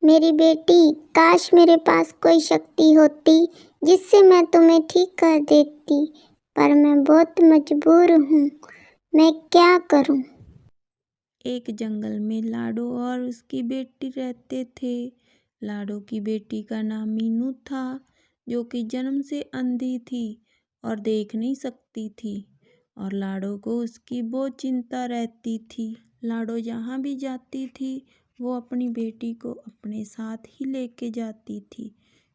मेरी बेटी, काश मेरे पास कोई शक्ति होती जिससे मैं तुम्हें ठीक कर देती, पर मैं बहुत मजबूर हूँ। मैं क्या करूँ? एक जंगल में लाडो और उसकी बेटी रहते थे। लाडो की बेटी का नाम मीनू था, जो कि जन्म से अंधी थी और देख नहीं सकती थी। और लाडो को उसकी बहुत चिंता रहती थी। लाडो जहाँ भी जाती थी वो अपनी बेटी को अपने साथ ही लेके जाती थी,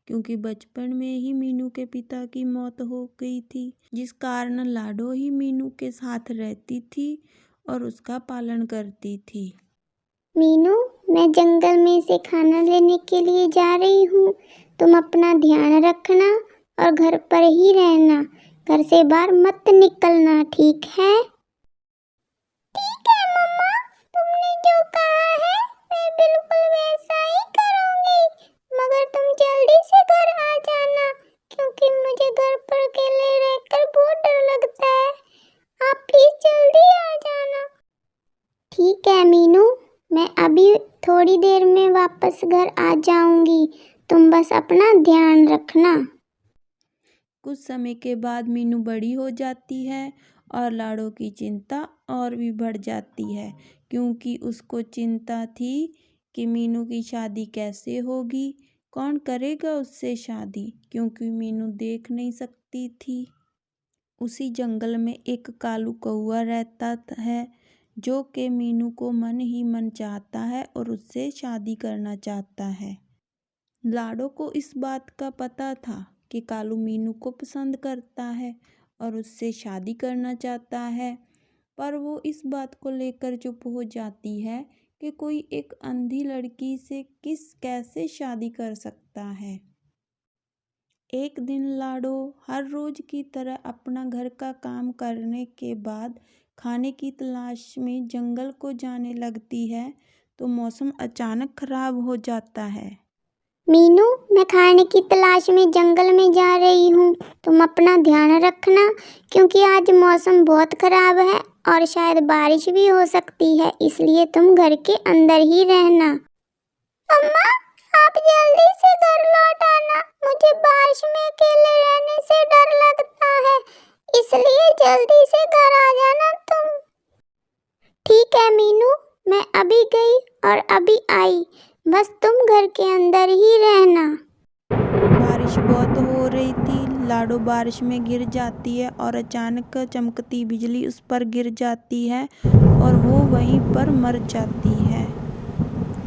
क्योंकि बचपन में ही मीनू के पिता की मौत हो गई थी, जिस कारण लाडो ही मीनू के साथ रहती थी और उसका पालन करती थी। मीनू, मैं जंगल में से खाना लेने के लिए जा रही हूँ। तुम अपना ध्यान रखना और घर पर ही रहना। घर से बाहर मत निकलना, ठीक है? ठीक है मम्मा, तुमने जो कहा है मैं बिल्कुल वैसा ही करूँगी। मगर तुम जल्दी से घर आ जाना, क्योंकि मुझे घर पर अकेले रहकर बहुत डर लगता है। आप प्लीज जल्दी आ जाना। ठीक है मीनू, मैं अभी थोड़ी देर में वापस घर आ जाऊंगी। तुम बस अपना ध्यान रखना। कुछ समय के बाद मीनू बड़ी हो जाती है और लाडो की चिंता और भी बढ़ जाती है, क्योंकि उसको चिंता थी कि मीनू की शादी कैसे होगी, कौन करेगा उससे शादी, क्योंकि मीनू देख नहीं सकती थी। उसी जंगल में एक कालू कौआ रहता है, जो कि मीनू को मन ही मन चाहता है और उससे शादी करना चाहता है। लाडो को इस बात का पता था कि कालू मीनू को पसंद करता है और उससे शादी करना चाहता है, पर वो इस बात को लेकर चुप हो जाती है कि कोई एक अंधी लड़की से कैसे शादी कर सकता है। एक दिन लाडो हर रोज की तरह अपना घर का काम करने के बाद खाने की तलाश में जंगल को जाने लगती है, तो मौसम अचानक खराब हो जाता है। मीनू, मैं खाने की तलाश में जंगल में जा रही हूँ। तुम अपना ध्यान रखना, क्योंकि आज मौसम बहुत खराब है और शायद बारिश भी हो सकती है, इसलिए तुम घर के अंदर ही रहना। अम्मा, आप जल्दी से घर लौट आना। मुझे बारिश में अकेले रहने से डर लगता है, इसलिए जल्दी से घर आ जाना तुम। ठीक है मीनू, मैं अभी गई और अभी आई। बस तुम घर के अंदर ही रहना। बारिश बहुत हो रही थी। लाडो बारिश में गिर जाती है और अचानक चमकती बिजली उस पर गिर जाती है और वो वहीं पर मर जाती है।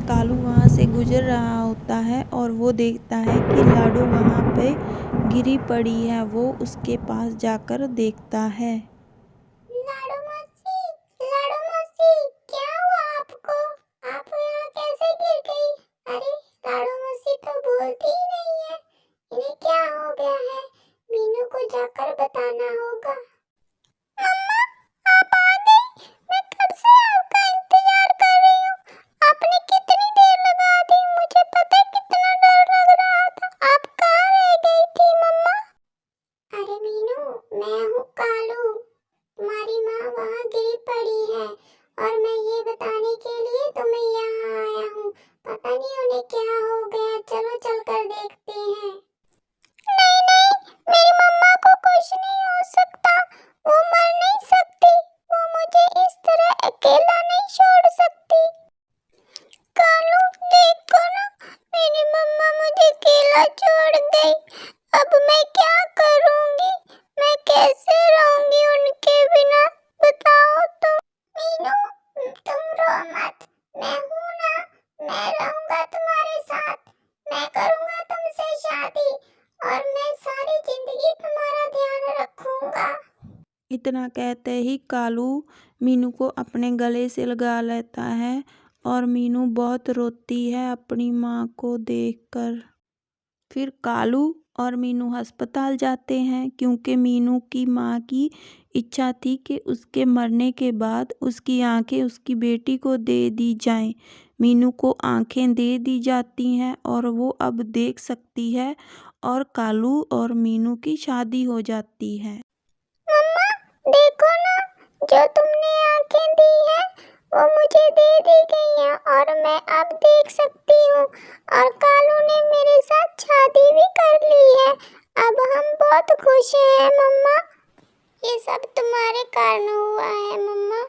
कालू वहाँ से गुजर रहा होता है और वो देखता है कि लाडो वहाँ पे गिरी पड़ी है। वो उसके पास जाकर देखता है। लाडो मौसी, क्या हुआ आपको? आप यहाँ कैसे गिर गई? अरे, लाडो मौसी तो बोलती ही नहीं है। इन्हें क्या हो गया है? मीनू को जाकर बताना होगा। मम्मा, आप आ गई। मैं कब से आपका इंतजार कर रही हूँ। आपने कितनी देर लगा दी, मुझे पता है कितना डर लग रहा था। आप कहाँ रह गई थी मम्मा? अरे मीनू, मैं हूँ कालू। तुम्हारी माँ वहाँ गिरी पड़ी है और मैं ये बताने के लिए तुम्हें यहाँ आया हूँ। पता नहीं उन्हें क्या हो गया, चलो चलकर देखते हैं। नहीं नहीं, मेरी मम्मा को कुछ नहीं हो सकता। वो मर नहीं सकती। वो मुझे इस तरह अकेला नहीं छोड़ सकती। कालू, देखो ना, मेरी मम्मा मुझे अकेला छोड़ गई। अब मैं क्या करूँगी? मैं कैसे रहूँगी उनके बिना? बताओ तुम। मीनू, तुम रो मत। मैं हूँ ना, मैं रहूँगा तुम्हारे साथ। मैं करूँगा तुमसे शादी और मैं सारी जिंदगी तुम्हारा ध्यान रखूँगा। इतना कहते ही कालू मीनू को अपने गले से लगा लेता है और मीनू बहुत रोती है अपनी माँ को देखकर। फिर कालू और मीनू अस्पताल जाते हैं, क्योंकि मीनू की माँ की इच्छा थी कि उसके मरने के बाद उसकी आंखें उसकी बेटी को दे दी जाएं। मीनू को आंखें दे दी जाती हैं और वो अब देख सकती है और कालू और मीनू की शादी हो जाती है। मम्मा, देखो ना, जो तुमने आंखें दी हैं वो मुझे दे दी गई हैं और मैं अब देख सकती हूँ और कालू ने मेरे साथ शादी भी कर ली है। अब हम बहुत खुश हैं मम्मा। ये सब तुम्हारे कारण हुआ है मम्मा।